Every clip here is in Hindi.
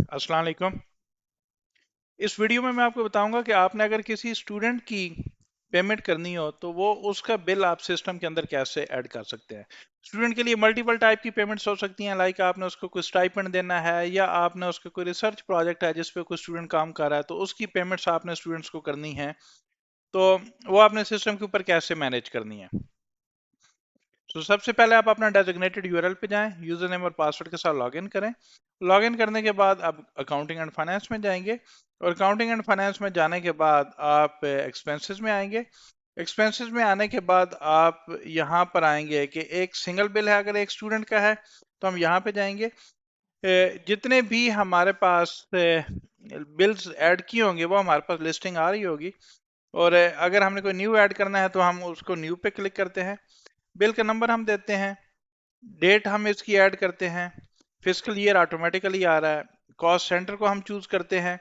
अस्सलाम वालेकुम। इस वीडियो में मैं आपको बताऊंगा कि आपने अगर किसी स्टूडेंट की पेमेंट करनी हो तो वो उसका बिल आप सिस्टम के अंदर कैसे ऐड कर सकते हैं। स्टूडेंट के लिए मल्टीपल टाइप की पेमेंट्स हो सकती हैं, लाइक आपने उसको कोई स्टाइपेंड देना है या आपने उसका कोई रिसर्च प्रोजेक्ट है जिस पे कोई स्टूडेंट काम कर रहा है, तो उसकी पेमेंट्स आपने स्टूडेंट्स को करनी है। तो वो आपने सिस्टम के ऊपर कैसे मैनेज करनी है। तो सबसे पहले आप अपना डेजिग्नेटेड यूआरएल पे जाएं, यूजर नेम और पासवर्ड के साथ लॉगिन करें। लॉगिन करने के बाद आप अकाउंटिंग एंड फाइनेंस में जाएंगे और अकाउंटिंग एंड फाइनेंस में जाने के बाद आप एक्सपेंसेस में आएंगे। एक्सपेंसेस में आने के बाद आप यहाँ पर आएंगे कि एक सिंगल बिल है, अगर एक स्टूडेंट का है तो हम यहाँ पे जाएंगे। जितने भी हमारे पास बिल्स ऐड किए होंगे वो हमारे पास लिस्टिंग आ रही होगी। और अगर हमने कोई न्यू ऐड करना है तो हम उसको न्यू पे क्लिक करते हैं। बिल का नंबर हम देते हैं, डेट हम इसकी ऐड करते हैं, फिजिकल ईयर ऑटोमेटिकली आ रहा है। कॉस्ट सेंटर को हम चूज करते हैं,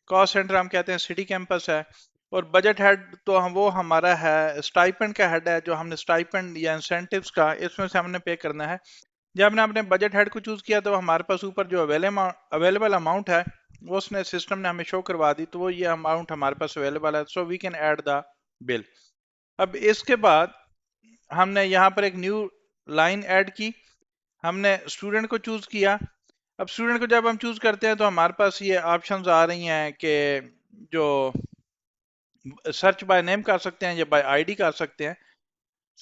कॉस्ट सेंटर हम कहते हैं सिटी कैंपस है। और बजट हेड तो हम वो हमारा है स्टाइपेंड का हेड है, जो हमने स्टाइपेंड या इंसेंटिव्स का इसमें से हमने पे करना है। जब हमने अपने बजट हेड को चूज किया तो हमारे पास ऊपर जो अवेलेबल अमाउंट है वो उसने सिस्टम ने हमें शो करवा दी, तो वो ये अमाउंट हमारे पास अवेलेबल है, so we can add the bill. अब इसके बाद हमने यहाँ पर एक न्यू लाइन ऐड की, हमने स्टूडेंट को चूज किया। अब स्टूडेंट को जब हम चूज करते हैं तो हमारे पास ये ऑप्शंस आ रही हैं कि जो सर्च बाय नेम कर सकते हैं या बाय आईडी कर सकते हैं।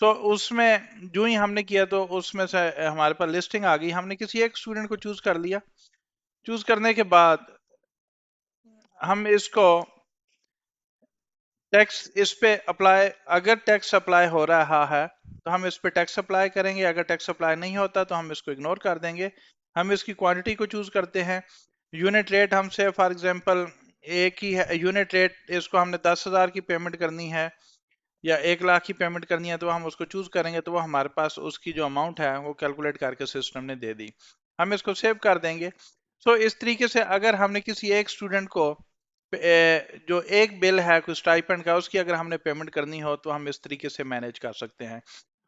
सो उसमें जो ही हमने किया तो उसमें से हमारे पास लिस्टिंग आ गई, हमने किसी एक स्टूडेंट को चूज कर लिया। चूज करने के बाद हम इसको टैक्स इस पे अप्लाई, अगर टैक्स अप्लाई हो रहा है तो हम इस पे टैक्स अप्लाई करेंगे, अगर टैक्स अप्लाई नहीं होता तो हम इसको इग्नोर कर देंगे। हम इसकी क्वांटिटी को चूज करते हैं। यूनिट रेट हमसे फॉर एग्जांपल एक ही है यूनिट रेट, इसको हमने 10,000 की पेमेंट करनी है या 1 लाख की पेमेंट करनी है तो हम उसको चूज करेंगे, तो वो हमारे पास उसकी जो अमाउंट है वो कैलकुलेट करके सिस्टम ने दे दी। हम इसको सेव कर देंगे। सो इस तरीके से अगर हमने किसी एक स्टूडेंट को जो एक बिल है कुछ स्टाइपेंड का उसकी अगर हमने पेमेंट करनी हो तो हम इस तरीके से मैनेज कर सकते हैं।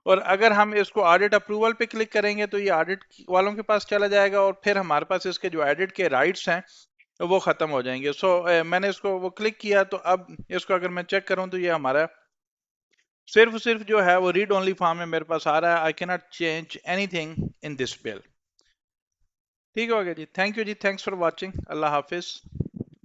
और अगर हम इसको ऑडिट अप्रूवल पे क्लिक करेंगे तो ये ऑडिट वालों के पास चला जाएगा और फिर हमारे पास इसके जो एडिट के राइट्स हैं वो खत्म हो जाएंगे। मैंने इसको वो क्लिक किया तो अब इसको अगर मैं चेक करूं तो ये हमारा सिर्फ जो है वो रीड ओनली फॉर्म में मेरे पास आ रहा है। I cannot change anything in this bill. ठीक हो गया जी, थैंक यू जी, थैंक्स फॉर वॉचिंग, अल्लाह हाफिज।